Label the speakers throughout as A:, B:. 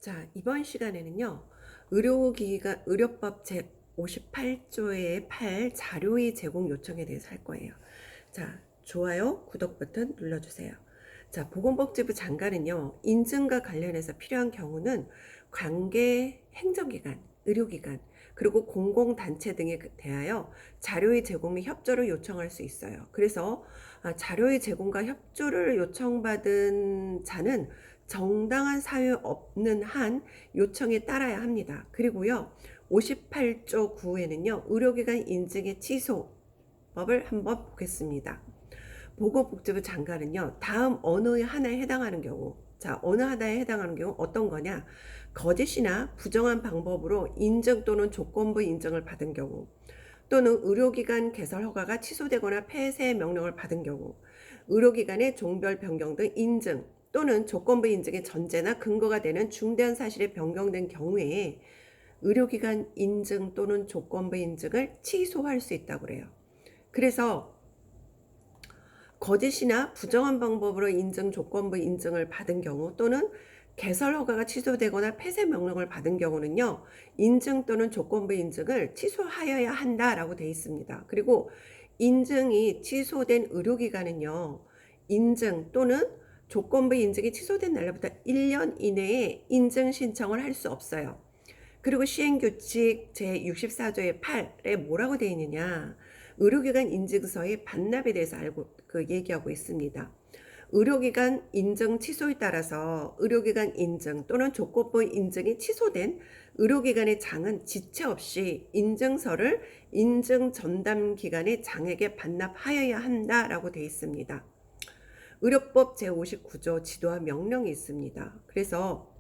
A: 자, 이번 시간에는요, 의료법 제58조의 8 자료의 제공 요청에 대해서 할 거예요. 자, 좋아요, 구독 버튼 눌러주세요. 자, 보건복지부 장관은요, 인증과 관련해서 필요한 경우는 관계 행정기관, 의료기관, 그리고 공공단체 등에 대하여 자료의 제공 및 협조를 요청할 수 있어요. 그래서 자료의 제공과 협조를 요청받은 자는 정당한 사유 없는 한 요청에 따라야 합니다. 그리고요, 58조 9에는요, 의료기관 인증의 취소법을 한번 보겠습니다. 보건복지부 장관은요, 다음 어느 하나에 해당하는 경우, 자, 어느 하나에 해당하는 경우 어떤 거냐? 거짓이나 부정한 방법으로 인증 또는 조건부 인증을 받은 경우, 또는 의료기관 개설 허가가 취소되거나 폐쇄 명령을 받은 경우, 의료기관의 종별 변경 등 인증 또는 조건부 인증의 전제나 근거가 되는 중대한 사실에 변경된 경우에 의료기관 인증 또는 조건부 인증을 취소할 수 있다고 그래요. 그래서 거짓이나 부정한 방법으로 인증 조건부 인증을 받은 경우 또는 개설 허가가 취소되거나 폐쇄 명령을 받은 경우는요, 인증 또는 조건부 인증을 취소하여야 한다라고 되어 있습니다. 그리고 인증이 취소된 의료기관은요, 인증 또는 조건부 인증이 취소된 날로부터 1년 이내에 인증 신청을 할 수 없어요. 그리고 시행규칙 제64조의 8에 뭐라고 되어 있느냐? 의료기관 인증서의 반납에 대해서 얘기하고 있습니다. 의료기관 인증 취소에 따라서 의료기관 인증 또는 조건부 인증이 취소된 의료기관의 장은 지체 없이 인증서를 인증 전담 기관의 장에게 반납하여야 한다라고 되어 있습니다. 의료법 제59조 지도와 명령이 있습니다. 그래서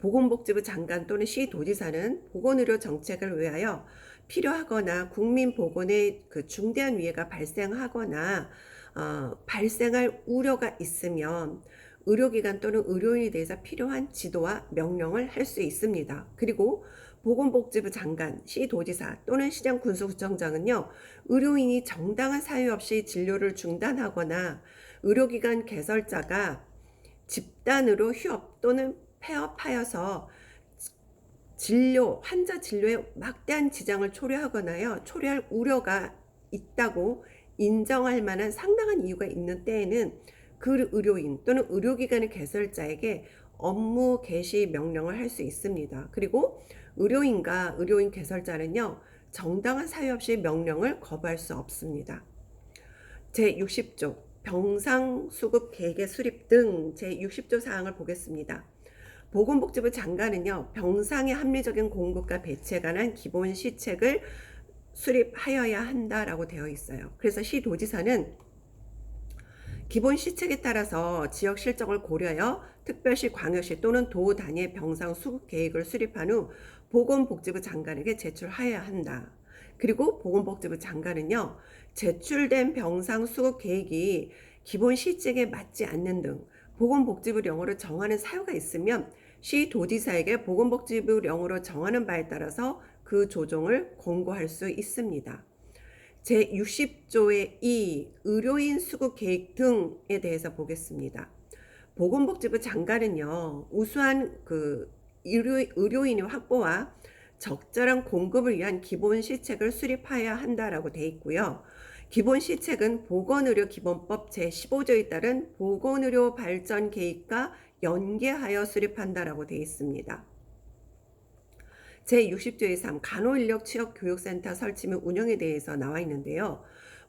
A: 보건복지부 장관 또는 시도지사는 보건의료 정책을 위하여 필요하거나 국민 보건에 중대한 위해가 발생하거나 발생할 우려가 있으면 의료기관 또는 의료인에 대해서 필요한 지도와 명령을 할 수 있습니다. 그리고 보건복지부 장관, 시도지사 또는 시장군수구청장은요, 의료인이 정당한 사유 없이 진료를 중단하거나 의료기관 개설자가 집단으로 휴업 또는 폐업하여서 환자 진료에 막대한 지장을 초래할 우려가 있다고 인정할 만한 상당한 이유가 있는 때에는 그 의료인 또는 의료기관의 개설자에게 업무 개시 명령을 할 수 있습니다. 그리고 의료인과 의료인 개설자는요, 정당한 사유 없이 명령을 거부할 수 없습니다. 제60조 병상 수급 계획의 수립 등 제60조 사항을 보겠습니다. 보건복지부 장관은요, 병상의 합리적인 공급과 배치에 관한 기본 시책을 수립하여야 한다라고 되어 있어요. 그래서 시도지사는 기본 시책에 따라서 지역 실정을 고려하여 특별시, 광역시 또는 도 단위의 병상 수급 계획을 수립한 후 보건복지부 장관에게 제출하여야 한다. 그리고 보건복지부 장관은요, 제출된 병상 수급 계획이 기본 시책에 맞지 않는 등 보건복지부령으로 정하는 사유가 있으면 시도지사에게 보건복지부령으로 정하는 바에 따라서 그 조정을 권고할 수 있습니다. 제60조의 2 의료인 수급 계획 등에 대해서 보겠습니다. 보건복지부 장관은요, 우수한 의료인의 확보와 적절한 공급을 위한 기본 시책을 수립해야 한다라고 되어 있고요. 기본 시책은 보건의료기본법 제15조에 따른 보건의료 발전 계획과 연계하여 수립한다라고 되어 있습니다. 제60조의 3 간호인력 취업교육센터 설치 및 운영에 대해서 나와 있는데요.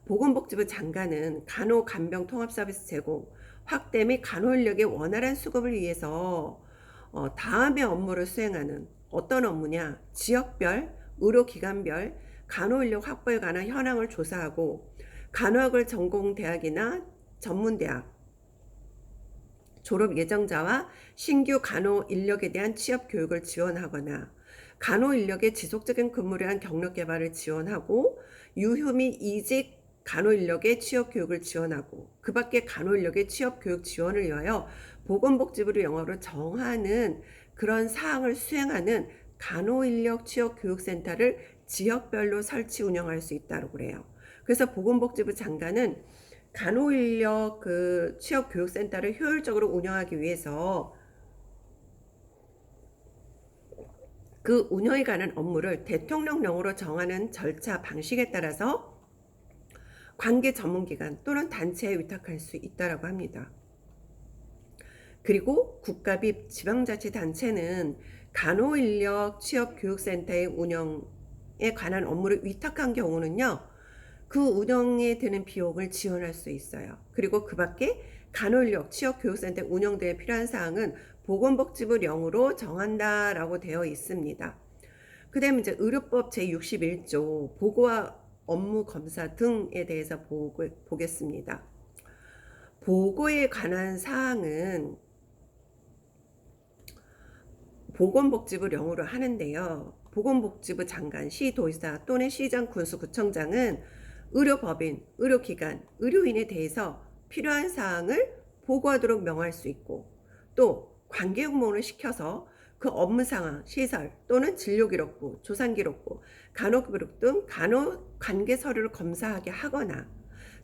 A: 보건복지부 장관은 간호간병통합서비스 제공, 확대 및 간호인력의 원활한 수급을 위해서 다음의 업무를 수행하는 어떤 업무냐? 지역별, 의료기관별 간호인력 확보에 관한 현황을 조사하고 간호학을 전공 대학이나 전문대학 졸업 예정자와 신규 간호 인력에 대한 취업 교육을 지원하거나 간호 인력의 지속적인 근무를 위한 경력 개발을 지원하고 유휴 및 이직 간호 인력의 취업 교육을 지원하고 그 밖에 간호 인력의 취업 교육 지원을 위하여 보건복지부를 영어로 정하는 그런 사항을 수행하는 간호 인력 취업 교육센터를 지역별로 설치 운영할 수 있다고 그래요. 그래서 보건복지부 장관은 간호인력 취업교육센터를 효율적으로 운영하기 위해서 그 운영에 관한 업무를 대통령령으로 정하는 절차 방식에 따라서 관계 전문기관 또는 단체에 위탁할 수 있다고 합니다. 그리고 국가비 지방자치단체는 간호인력 취업교육센터의 운영에 관한 업무를 위탁한 경우는요, 그 운영에 드는 비용을 지원할 수 있어요. 그리고 그 밖에 간호인력 취업교육센터 운영 등에 필요한 사항은 보건복지부 령으로 정한다라고 되어 있습니다. 그 다음에 이제 의료법 제61조 보고와 업무 검사 등에 대해서 보겠습니다. 보고에 관한 사항은 보건복지부 령으로 하는데요. 보건복지부 장관, 시도지사 또는 시장, 군수, 구청장은 의료법인, 의료기관, 의료인에 대해서 필요한 사항을 보고하도록 명할 수 있고, 또 관계공무원을 시켜서 그 업무 상황, 시설 또는 진료기록부, 조산기록부, 간호기록 등 관계 서류를 검사하게 하거나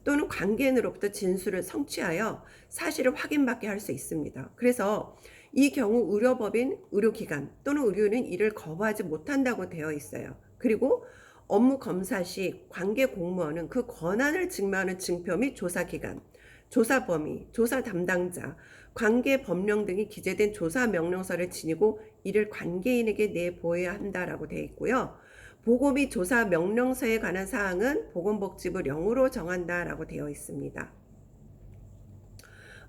A: 또는 관계인으로부터 진술을 성취하여 사실을 확인받게 할 수 있습니다. 그래서 이 경우 의료법인, 의료기관 또는 의료인은 이를 거부하지 못한다고 되어 있어요. 그리고 업무 검사 시 관계 공무원은 그 권한을 증명하는 증표 및 조사기간, 조사 범위, 조사 담당자, 관계 법령 등이 기재된 조사 명령서를 지니고 이를 관계인에게 내보여야 한다라고 되어 있고요. 보고 및 조사 명령서에 관한 사항은 보건복지부 령으로 정한다라고 되어 있습니다.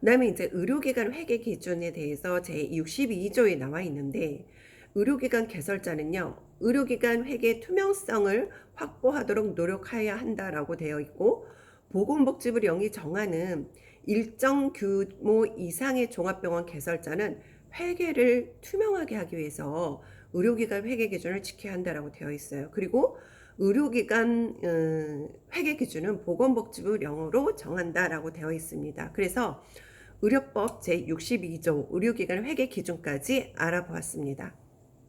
A: 그 다음에 이제 의료기관 회계 기준에 대해서 제62조에 나와 있는데, 의료기관 개설자는요, 의료기관 회계 투명성을 확보하도록 노력해야 한다라고 되어 있고, 보건복지부 령이 정하는 일정 규모 이상의 종합병원 개설자는 회계를 투명하게 하기 위해서 의료기관 회계 기준을 지켜야 한다라고 되어 있어요. 그리고 의료기관 회계 기준은 보건복지부 령으로 정한다라고 되어 있습니다. 그래서 의료법 제62조 의료기관 회계 기준까지 알아보았습니다.